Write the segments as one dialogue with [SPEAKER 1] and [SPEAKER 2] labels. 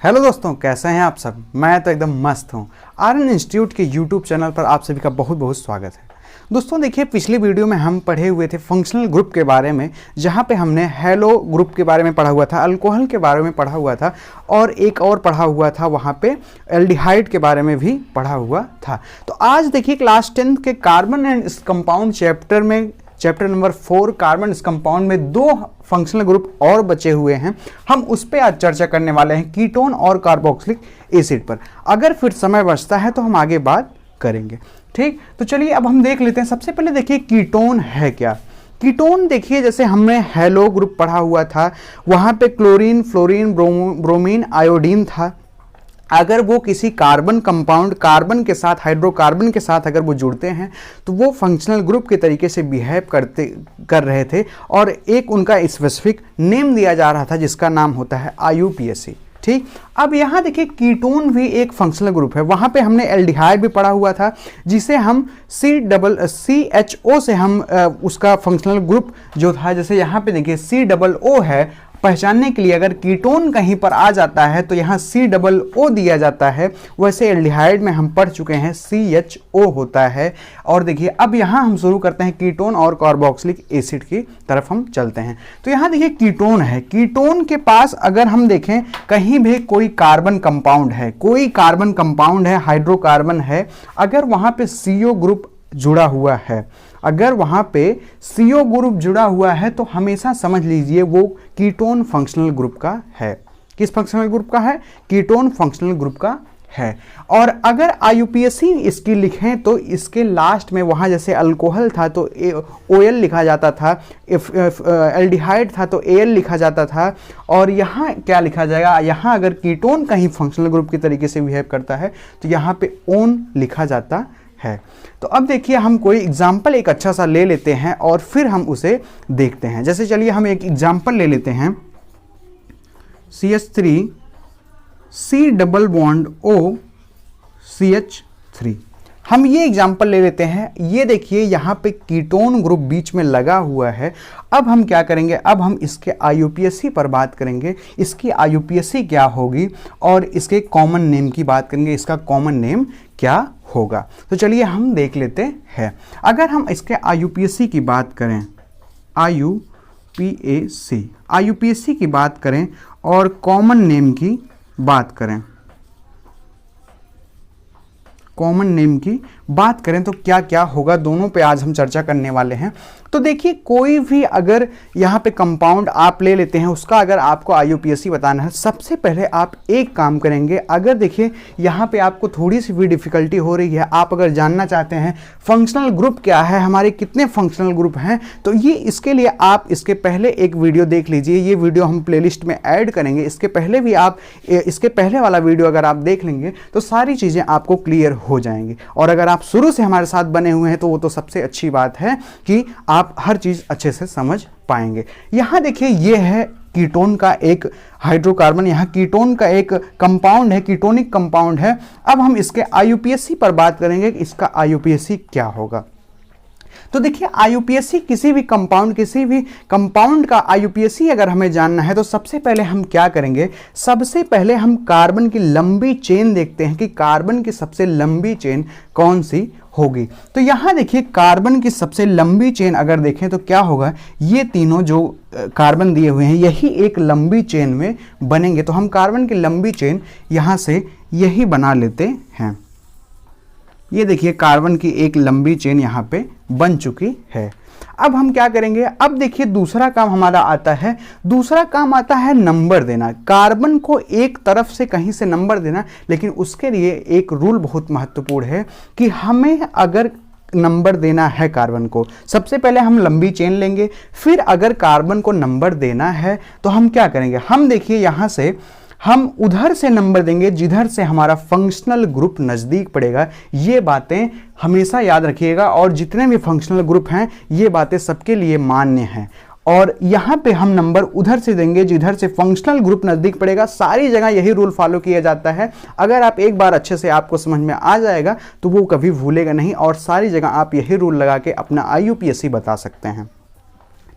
[SPEAKER 1] Hello दोस्तों, कैसे हैं आप सब। मैं तो एकदम मस्त हूँ। आर्यन इंस्टीट्यूट के यूट्यूब चैनल पर आप सभी का बहुत बहुत स्वागत है। दोस्तों देखिए, पिछली वीडियो में हम पढ़े हुए थे फंक्शनल ग्रुप के बारे में, जहाँ पे हमने हेलो ग्रुप के बारे में पढ़ा हुआ था, अल्कोहल के बारे में पढ़ा हुआ था और एक और पढ़ा हुआ था वहाँ पे एल्डिहाइड के बारे में भी पढ़ा हुआ था। तो आज देखिए क्लास 10 के कार्बन एंड कंपाउंड चैप्टर में चैप्टर नंबर 4 कार्बन कंपाउंड में दो फंक्शनल ग्रुप और बचे हुए हैं। हम उस पर आज चर्चा करने वाले हैं, कीटोन और कार्बोक्सिलिक एसिड पर। अगर फिर समय बचता है तो हम आगे बात करेंगे। ठीक, तो चलिए अब हम देख लेते हैं। सबसे पहले देखिए कीटोन है क्या। कीटोन देखिए, जैसे हमने हेलो ग्रुप पढ़ा हुआ था, वहां पे क्लोरीन, फ्लोरीन, ब्रोमीन, आयोडीन था। अगर वो किसी कार्बन कंपाउंड, कार्बन के साथ, हाइड्रोकार्बन के साथ अगर वो जुड़ते हैं तो वो फंक्शनल ग्रुप के तरीके से बिहेव कर रहे थे और एक उनका स्पेसिफिक नेम दिया जा रहा था जिसका नाम होता है IUPAC। ठीक, अब यहाँ देखिए कीटोन भी एक फंक्शनल ग्रुप है। वहाँ पे हमने एल्डिहाइड भी पढ़ा हुआ था, जिसे हम CHO से हम उसका फंक्शनल ग्रुप जो था, जैसे यहाँ पे देखिए COO है, पहचानने के लिए अगर कीटोन कहीं पर आ जाता है तो यहाँ COO दिया जाता है। वैसे एल्डिहाइड में हम पढ़ चुके हैं CHO होता है। और देखिए अब यहाँ हम शुरू करते हैं कीटोन और कार्बोक्सिलिक एसिड की तरफ हम चलते हैं। तो यहाँ देखिए कीटोन है। कीटोन के पास अगर हम देखें कहीं भी कोई कार्बन कंपाउंड है, कोई कार्बन कंपाउंड है, हाइड्रोकार्बन है, अगर वहाँ पे CO ग्रुप जुड़ा हुआ है, अगर वहाँ पे CO ग्रुप जुड़ा हुआ है तो हमेशा समझ लीजिए वो कीटोन फंक्शनल ग्रुप का है। किस फंक्शनल ग्रुप का है? कीटोन फंक्शनल ग्रुप का है। और अगर IUPAC इसकी लिखें तो इसके लास्ट में वहाँ जैसे अल्कोहल था तो OL लिखा जाता था, एल्डिहाइड था तो AL लिखा जाता था। और यहाँ क्या लिखा जाएगा? यहाँ अगर कीटोन कहीं फंक्शनल ग्रुप के तरीके से बिहेव करता है तो यहाँ पे ON लिखा जाता है। तो अब देखिए हम कोई एग्जाम्पल एक अच्छा सा ले लेते हैं और फिर हम उसे देखते हैं। जैसे चलिए हम एक एग्जाम्पल ले लेते हैं, CH3 C double bond O CH3। हम ये एग्जाम्पल ले लेते हैं। ये देखिए यहाँ पे कीटोन ग्रुप बीच में लगा हुआ है। अब हम क्या करेंगे? अब हम इसके IUPAC पर बात करेंगे। इसकी IUPAC क्या होगी और इसके कॉमन नेम की बात करेंगे। इसका कॉमन नेम क्या होगा? तो चलिए हम देख लेते हैं। अगर हम इसके IUPAC की बात करें, IUPAC की बात करें और कॉमन नेम की बात करें, कॉमन नेम की बात करें तो क्या क्या होगा, दोनों पे आज हम चर्चा करने वाले हैं। तो देखिए कोई भी अगर यहाँ पे कंपाउंड आप ले लेते हैं, उसका अगर आपको IUPAC बताना है, सबसे पहले आप एक काम करेंगे। अगर देखिए यहाँ पे आपको थोड़ी सी भी डिफिकल्टी हो रही है, आप अगर जानना चाहते हैं फंक्शनल ग्रुप क्या है, हमारे कितने फंक्शनल ग्रुप हैं, तो ये इसके लिए आप इसके पहले एक वीडियो देख लीजिए। ये वीडियो हम प्लेलिस्ट में ऐड करेंगे। इसके पहले भी आप इसके पहले वाला वीडियो अगर आप देख लेंगे तो सारी चीज़ें आपको क्लियर हो जाएंगी। और अगर आप शुरू से हमारे साथ बने हुए हैं तो वो तो सबसे अच्छी बात है कि आप हर चीज़ अच्छे से समझ पाएंगे। यहाँ देखिए ये है कीटोन का एक हाइड्रोकार्बन, यहाँ कीटोन का एक कंपाउंड है, कीटोनिक कंपाउंड है। अब हम इसके IUPAC पर बात करेंगे कि इसका IUPAC क्या होगा। तो देखिए IUPAC किसी भी कंपाउंड का IUPAC अगर हमें जानना है तो सबसे पहले हम क्या करेंगे? सबसे पहले हम कार्बन की लंबी चेन देखते हैं कि कार्बन की सबसे लंबी चेन कौन सी होगी। तो यहाँ देखिए कार्बन की सबसे लंबी चेन अगर देखें तो क्या होगा? ये तीनों जो कार्बन दिए हुए हैं यही एक लंबी चेन में बनेंगे। तो हम कार्बन की लंबी चेन यहाँ से यही बना लेते हैं। ये देखिए कार्बन की एक लंबी चेन यहाँ पे बन चुकी है। अब हम क्या करेंगे? अब देखिए दूसरा काम हमारा आता है, दूसरा काम आता है नंबर देना। कार्बन को एक तरफ से कहीं से नंबर देना, लेकिन उसके लिए एक रूल बहुत महत्वपूर्ण है कि हमें अगर नंबर देना है कार्बन को, सबसे पहले हम लंबी चेन लेंगे, फिर अगर कार्बन को नंबर देना है तो हम क्या करेंगे? हम देखिए यहाँ से हम उधर से नंबर देंगे जिधर से हमारा फंक्शनल ग्रुप नज़दीक पड़ेगा। ये बातें हमेशा याद रखिएगा और जितने भी फंक्शनल ग्रुप हैं ये बातें सबके लिए मान्य हैं। और यहाँ पे हम नंबर उधर से देंगे जिधर से फंक्शनल ग्रुप नज़दीक पड़ेगा। सारी जगह यही रूल फॉलो किया जाता है। अगर आप एक बार अच्छे से आपको समझ में आ जाएगा तो वो कभी भूलेगा नहीं और सारी जगह आप यही रूल लगा के अपना IUPAC बता सकते हैं।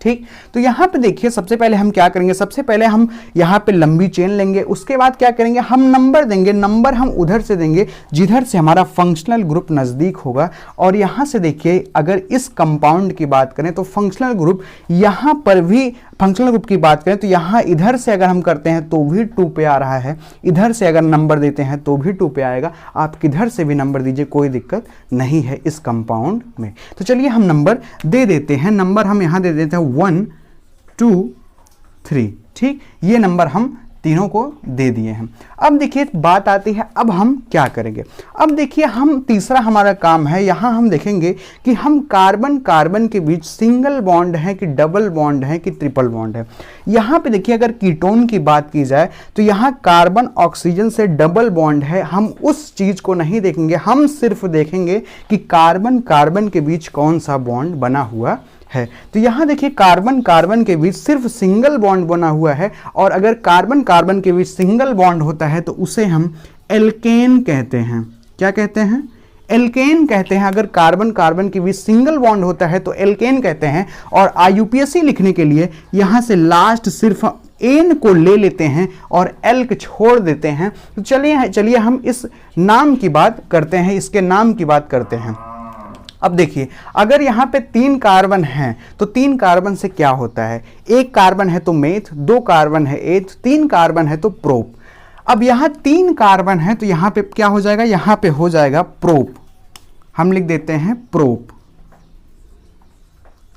[SPEAKER 1] ठीक, तो यहाँ पे देखिए सबसे पहले हम क्या करेंगे, सबसे पहले हम यहाँ पे लंबी चेन लेंगे, उसके बाद क्या करेंगे, हम नंबर देंगे, नंबर हम उधर से देंगे जिधर से हमारा फंक्शनल ग्रुप नज़दीक होगा। और यहाँ से देखिए अगर इस कंपाउंड की बात करें तो फंक्शनल ग्रुप यहाँ पर भी, फंक्शनल ग्रुप की बात करें तो यहाँ इधर से अगर हम करते हैं तो भी 2 पे आ रहा है, इधर से अगर नंबर देते हैं तो भी 2 पे आएगा, आप किधर से भी नंबर दीजिए कोई दिक्कत नहीं है इस कंपाउंड में। तो चलिए हम नंबर दे देते हैं, नंबर हम यहाँ दे देते हैं 1 2 3, ठीक, ये नंबर हम तीनों को दे दिए हैं। अब देखिए बात आती है अब हम क्या करेंगे। अब देखिए हम तीसरा हमारा काम है, यहाँ हम देखेंगे कि हम कार्बन कार्बन के बीच सिंगल बॉन्ड है कि डबल बॉन्ड है कि ट्रिपल बॉन्ड है। यहाँ पे देखिए अगर कीटोन की बात की जाए तो यहाँ कार्बन ऑक्सीजन से डबल बॉन्ड है, हम उस चीज को नहीं देखेंगे, हम सिर्फ देखेंगे कि कार्बन कार्बन के बीच कौन सा बॉन्ड बना हुआ है। तो यहां देखिए कार्बन कार्बन के बीच सिर्फ सिंगल बॉन्ड बना हुआ है, और अगर कार्बन कार्बन के बीच सिंगल बॉन्ड होता है तो उसे हम एल्केन कहते हैं। क्या कहते हैं? एल्केन कहते हैं। अगर कार्बन कार्बन के बीच सिंगल बॉन्ड होता है तो एल्केन कहते हैं। और IUPAC लिखने के लिए यहां से लास्ट सिर्फ एन को ले लेते हैं और एल को छोड़ देते हैं। तो चलिए हम इस नाम की बात करते हैं, इसके नाम की बात करते हैं। अब देखिए अगर यहाँ पे 3 कार्बन हैं तो 3 कार्बन से क्या होता है, 1 कार्बन है तो मेथ, 2 कार्बन है एथ, 3 कार्बन है तो प्रोप। अब यहाँ 3 कार्बन है तो यहाँ पे क्या हो जाएगा, यहाँ पे हो जाएगा प्रोप, हम लिख देते हैं प्रोप,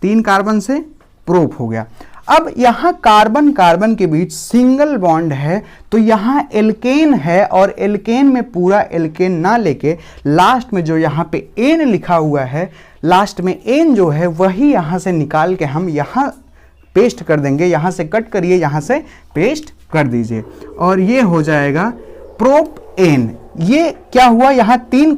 [SPEAKER 1] 3 कार्बन से प्रोप हो गया। अब यहाँ कार्बन कार्बन के बीच सिंगल बॉन्ड है तो यहाँ एल्केन है, और एल्केन में पूरा एल्केन ना लेके लास्ट में जो यहाँ पे एन लिखा हुआ है, लास्ट में एन जो है वही यहाँ से निकाल के हम यहाँ पेस्ट कर देंगे। यहाँ से कट करिए, यहाँ से पेस्ट कर दीजिए और ये हो जाएगा प्रोप एन। ये क्या हुआ, यहाँ 3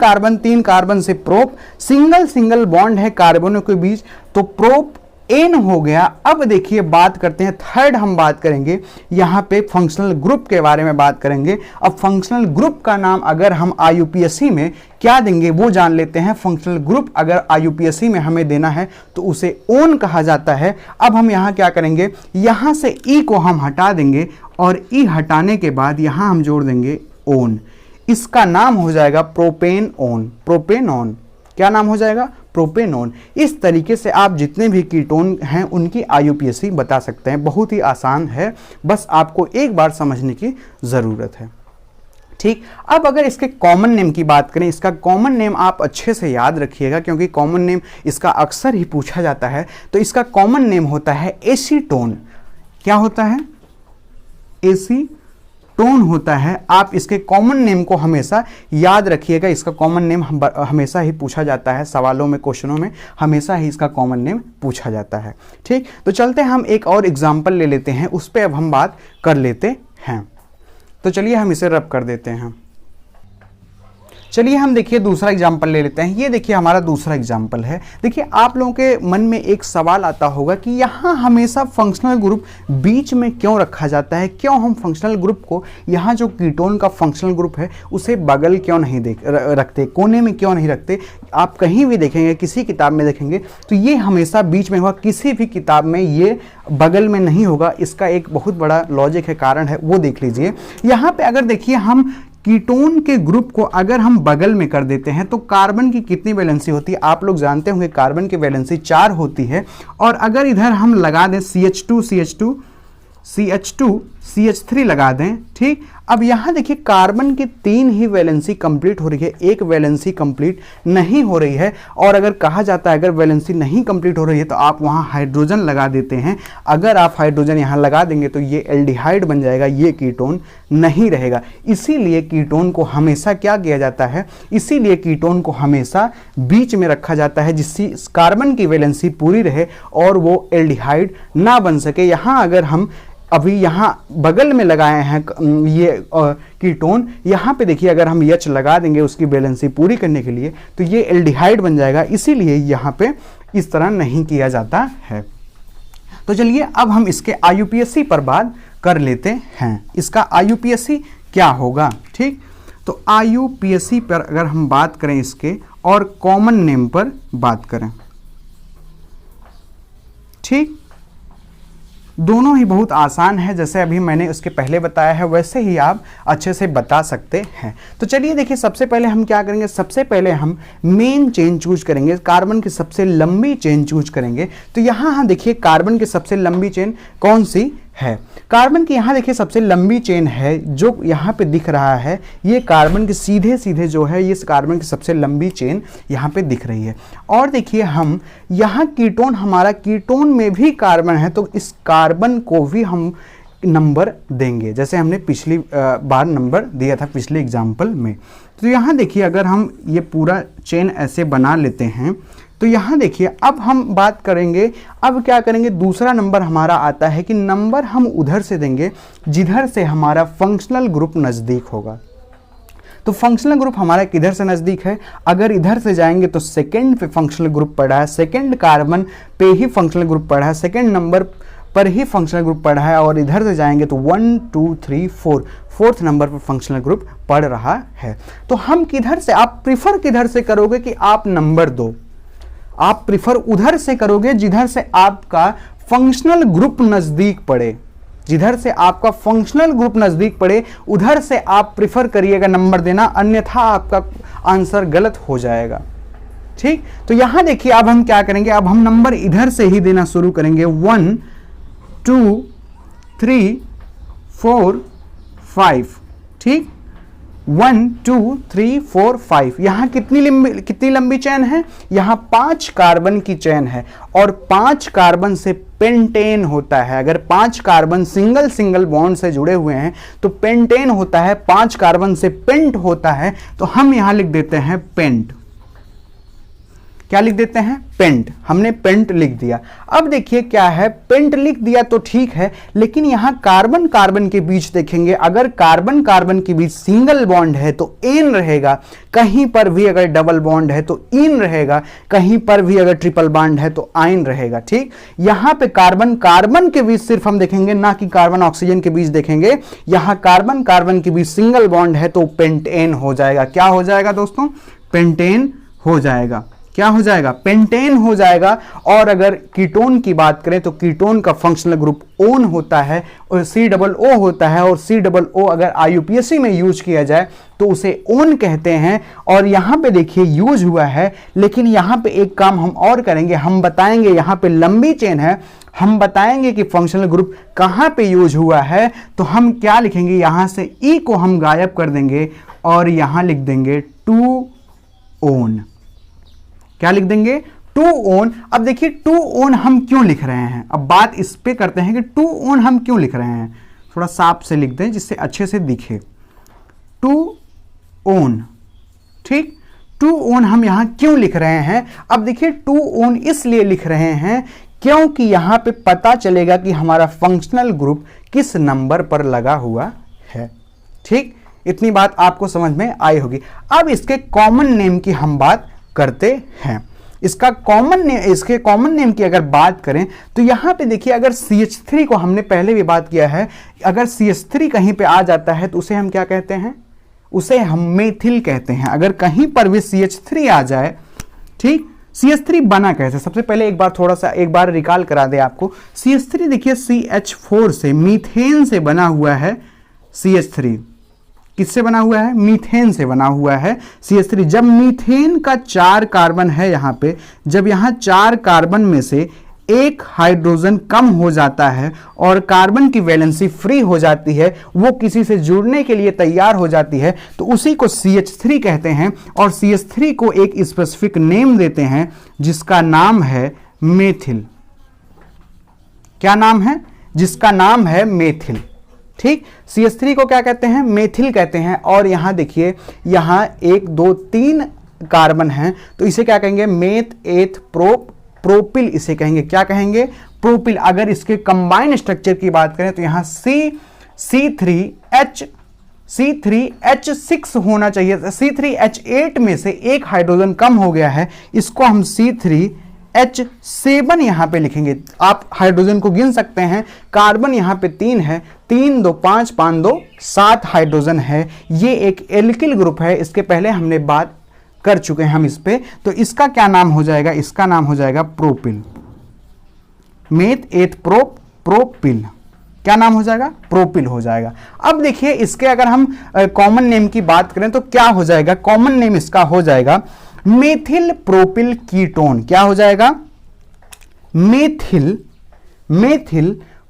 [SPEAKER 1] कार्बन से प्रोप, सिंगल सिंगल बॉन्ड है कार्बनों के बीच तो प्रोप एन हो गया। अब देखिए बात करते हैं थर्ड, हम बात करेंगे यहाँ पे फंक्शनल ग्रुप के बारे में बात करेंगे। अब फंक्शनल ग्रुप का नाम अगर हम IUPAC में क्या देंगे वो जान लेते हैं। फंक्शनल ग्रुप अगर IUPAC में हमें देना है तो उसे ओन कहा जाता है। अब हम यहाँ क्या करेंगे, यहाँ से ई को हम हटा देंगे और ई हटाने के बाद यहाँ हम जोड़ देंगे ओन। इसका नाम हो जाएगा प्रोपेन ओन, प्रोपेनोन। क्या नाम हो जाएगा, प्रोपेनोन। इस तरीके से आप जितने भी कीटोन हैं उनकी IUPAC बता सकते हैं। बहुत ही आसान है, बस आपको एक बार समझने की ज़रूरत है। ठीक, अब अगर इसके कॉमन नेम की बात करें, इसका कॉमन नेम आप अच्छे से याद रखिएगा क्योंकि कॉमन नेम इसका अक्सर ही पूछा जाता है। तो इसका कॉमन नेम होता है एसीटोन। क्या होता है, एसीटोन होता है। आप इसके कॉमन नेम को हमेशा याद रखिएगा। इसका कॉमन नेम हमेशा ही पूछा जाता है, सवालों में, क्वेश्चनों में हमेशा ही इसका कॉमन नेम पूछा जाता है। ठीक, तो चलते हैं हम एक और एग्जाम्पल ले लेते हैं, उस पर अब हम बात कर लेते हैं। तो चलिए हम इसे रब कर देते हैं। चलिए हम देखिए दूसरा एग्जाम्पल ले लेते हैं। ये देखिए हमारा दूसरा एग्जाम्पल है। देखिए आप लोगों के मन में एक सवाल आता होगा कि यहाँ हमेशा फंक्शनल ग्रुप बीच में क्यों रखा जाता है, क्यों हम फंक्शनल ग्रुप को, यहाँ जो कीटोन का फंक्शनल ग्रुप है उसे बगल क्यों नहीं रखते, कोने में क्यों नहीं रखते। आप कहीं भी देखेंगे, किसी किताब में देखेंगे तो ये हमेशा बीच में होगा, किसी भी किताब में ये बगल में नहीं होगा। इसका एक बहुत बड़ा लॉजिक है, कारण है, वो देख लीजिए। यहाँ पे अगर देखिए हम कीटोन के ग्रुप को अगर हम बगल में कर देते हैं तो कार्बन की कितनी वैलेंसी होती है, आप लोग जानते होंगे कार्बन की वैलेंसी 4 होती है। और अगर इधर हम लगा दें CH2 लगा दें, ठीक। अब यहाँ देखिए कार्बन की 3 ही वैलेंसी कंप्लीट हो रही है, एक वैलेंसी कंप्लीट नहीं हो रही है। और अगर कहा जाता है अगर वैलेंसी नहीं कंप्लीट हो रही है तो आप वहाँ हाइड्रोजन लगा देते हैं। अगर आप हाइड्रोजन यहाँ लगा देंगे तो ये एल्डिहाइड बन जाएगा, ये कीटोन नहीं रहेगा। इसीलिए कीटोन को हमेशा क्या किया जाता है, इसीलिए कीटोन को हमेशा बीच में रखा जाता है जिससे कार्बन की वैलेंसी पूरी रहे और वो एल्डिहाइड ना बन सके। यहाँ अगर हम अभी यहाँ बगल में लगाए हैं ये कीटोन, यहाँ पे देखिए अगर हम H लगा देंगे उसकी वैलेंसी पूरी करने के लिए तो ये एल्डिहाइड बन जाएगा। इसीलिए यहाँ पे इस तरह नहीं किया जाता है। तो चलिए अब हम इसके IUPAC पर बात कर लेते हैं। इसका IUPAC क्या होगा, ठीक। तो IUPAC पर अगर हम बात करें इसके और कॉमन नेम पर बात करें, ठीक। दोनों ही बहुत आसान है, जैसे अभी मैंने उसके पहले बताया है वैसे ही आप अच्छे से बता सकते हैं। तो चलिए देखिए, सबसे पहले हम क्या करेंगे, सबसे पहले हम मेन चेन चूज करेंगे, कार्बन की सबसे लंबी चेन चूज करेंगे। तो यहाँ हम देखिए कार्बन की सबसे लंबी चेन कौन सी है। कार्बन की यहाँ देखिए सबसे लंबी चेन है जो यहाँ पे दिख रहा है, ये कार्बन के सीधे सीधे जो है ये कार्बन की सबसे लंबी चेन यहाँ पे दिख रही है। और देखिए हम यहाँ कीटोन, हमारा कीटोन में भी कार्बन है, तो इस कार्बन को भी हम नंबर देंगे, जैसे हमने पिछली बार नंबर दिया था पिछले एग्जाम्पल में। तो यहाँ देखिए अगर हम ये पूरा चेन ऐसे बना लेते हैं तो यहाँ देखिए अब हम बात करेंगे, अब क्या करेंगे, दूसरा नंबर हमारा आता है कि नंबर हम उधर से देंगे जिधर से हमारा फंक्शनल ग्रुप नज़दीक होगा। तो फंक्शनल ग्रुप हमारा किधर से नज़दीक है, अगर इधर से जाएंगे तो सेकंड पे फंक्शनल ग्रुप पड़ा है, सेकंड कार्बन पे ही फंक्शनल ग्रुप पड़ा है, सेकंड नंबर पर ही फंक्शनल ग्रुप पड़ा है, और इधर से जाएंगे तो 1 2 3 4 फोर्थ नंबर पर फंक्शनल ग्रुप पड़ रहा है। तो हम किधर से, आप प्रीफर किधर से करोगे कि आप नंबर दो, आप प्रीफर उधर से करोगे जिधर से आपका फंक्शनल ग्रुप नजदीक पड़े, जिधर से आपका फंक्शनल ग्रुप नजदीक पड़े उधर से आप प्रीफर करिएगा नंबर देना, अन्यथा आपका आंसर गलत हो जाएगा। ठीक, तो यहां देखिए अब हम क्या करेंगे, अब हम नंबर इधर से ही देना शुरू करेंगे, 1 2 3 4 5। ठीक, 1 2 3 4 5। यहाँ कितनी लंबी चेन है, यहाँ 5 कार्बन की चेन है, और 5 कार्बन से पेंटेन होता है। अगर 5 कार्बन सिंगल सिंगल बॉन्ड से जुड़े हुए हैं तो पेंटेन होता है, 5 कार्बन से पेंट होता है, तो हम यहाँ लिख देते हैं पेंट। क्या लिख देते हैं, पेंट। हमने पेंट लिख दिया। अब देखिए क्या है, पेंट लिख दिया तो ठीक है, लेकिन यहां कार्बन कार्बन के बीच देखेंगे, अगर कार्बन कार्बन के बीच सिंगल बॉन्ड है तो एन रहेगा, कहीं पर भी अगर डबल बॉन्ड है तो इन रहेगा, कहीं पर भी अगर ट्रिपल बॉन्ड है तो आइन रहेगा। ठीक, यहां पे कार्बन कार्बन के बीच सिर्फ हम देखेंगे, ना कि कार्बन ऑक्सीजन के बीच देखेंगे। यहां कार्बन कार्बन के बीच सिंगल बॉन्ड है तो पेंटेन हो जाएगा। क्या हो जाएगा दोस्तों, पेंटेन हो जाएगा। क्या हो जाएगा, पेंटेन हो जाएगा। और अगर कीटोन की बात करें तो कीटोन का फंक्शनल ग्रुप ओन होता है और COO होता है, और COO अगर IUPAC में यूज किया जाए तो उसे ओन कहते हैं। और यहां पे देखिए यूज हुआ है, लेकिन यहां पे एक काम हम और करेंगे, हम बताएंगे, यहां पे लंबी चेन है, हम बताएंगे कि फंक्शनल ग्रुप कहां पे यूज हुआ है। तो हम क्या लिखेंगे, यहां से ई को हम गायब कर देंगे और यहां लिख देंगे 2 ओन। क्या लिख देंगे, 2 ओन। अब देखिए 2 ओन हम क्यों लिख रहे हैं, अब बात इस पे करते हैं कि 2 ओन हम क्यों लिख रहे हैं। थोड़ा साफ से लिख दें जिससे अच्छे से दिखे, 2 ओन। ठीक, 2 ओन हम यहां क्यों लिख रहे हैं। अब देखिए 2 ओन इसलिए लिख रहे हैं क्योंकि यहां पे पता चलेगा कि हमारा फंक्शनल ग्रुप किस नंबर पर लगा हुआ है। ठीक, इतनी बात आपको समझ में आई होगी। अब इसके कॉमन नेम की हम बात करते हैं। इसके कॉमन नेम की अगर बात करें तो यहां पे देखिए, अगर CH3 को हमने पहले भी बात किया है, अगर CH3 कहीं पे आ जाता है तो उसे हम क्या कहते हैं, उसे हम मेथिल कहते हैं। अगर कहीं पर भी CH3 आ जाए, ठीक, CH3 बना कैसे, सबसे पहले एक बार रिकॉल करा दे आपको। CH3 देखिए CH4 से, मीथेन से बना हुआ है। CH3 किससे बना हुआ है, मीथेन से बना हुआ है CH3। जब मीथेन का 4 कार्बन है यहाँ पे, जब यहाँ 4 कार्बन में से एक हाइड्रोजन कम हो जाता है और कार्बन की वैलेंसी फ्री हो जाती है, वो किसी से जुड़ने के लिए तैयार हो जाती है, तो उसी को CH3 कहते हैं। और CH3 को एक स्पेसिफिक नेम देते हैं जिसका नाम है मेथिल। क्या नाम है, जिसका नाम है मेथिल। ठीक, CH3 को क्या कहते हैं, मेथिल कहते हैं। और यहां देखिए, यहां 1 2 3 कार्बन हैं, तो इसे क्या कहेंगे, मेथ एथ प्रोपिल इसे कहेंगे। क्या कहेंगे, प्रोपिल। अगर इसके कंबाइंड स्ट्रक्चर की बात करें तो यहां C3H6 होना चाहिए। C3H8 में से एक हाइड्रोजन कम हो गया है, इसको हम C3H7 यहां पे लिखेंगे। आप हाइड्रोजन को गिन सकते हैं, कार्बन यहां पे 3 है, 3 2 5 5 2 7 हाइड्रोजन है। ये एक एल्किल ग्रुप है, इसके पहले हमने बात कर चुके हैं हम इस पे। तो इसका क्या नाम हो जाएगा, इसका नाम हो जाएगा प्रोपिल। मेथ एथ प्रोपिल। क्या नाम हो जाएगा? प्रोपिल हो जाएगा। अब देखिए इसके अगर हम कॉमन नेम की बात करें तो क्या हो जाएगा? कॉमन नेम इसका हो जाएगा मेथिल प्रोपिल कीटोन। क्या हो जाएगा? Methyl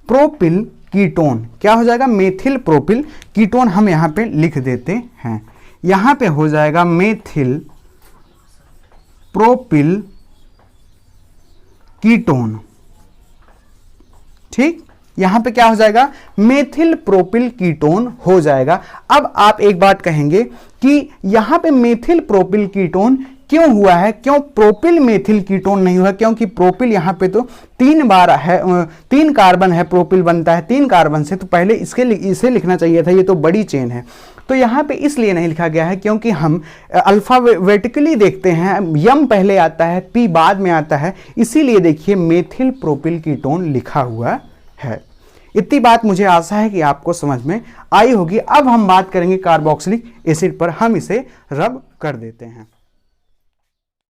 [SPEAKER 1] propyl ketone. क्या हो जाएगा? Methyl propyl ketone. हम यहां पे लिख देते हैं, यहां पे हो जाएगा मेथिल प्रोपिल कीटोन। ठीक, यहां पे क्या हो जाएगा? मेथिल प्रोपिल कीटोन हो जाएगा। अब आप एक बात कहेंगे कि यहां पे मेथिल प्रोपिल कीटोन क्यों हुआ है, क्यों प्रोपिल मेथिल कीटोन नहीं हुआ? क्योंकि प्रोपिल यहां पे तो 3 बार है, 3 कार्बन है, प्रोपिल बनता है 3 कार्बन से, तो पहले इसे लिखना चाहिए था, ये तो बड़ी चेन है। तो यहां पे इसलिए नहीं लिखा गया है क्योंकि हम अल्फाबेटिकली देखते हैं, यम पहले आता है, पी बाद में आता है, इसीलिए देखिए मेथिल प्रोपिल कीटोन लिखा हुआ है। इतनी बात मुझे आशा है कि आपको समझ में आई होगी। अब हम बात करेंगे कार्बोक्सिलिक एसिड पर, हम इसे रब कर देते हैं।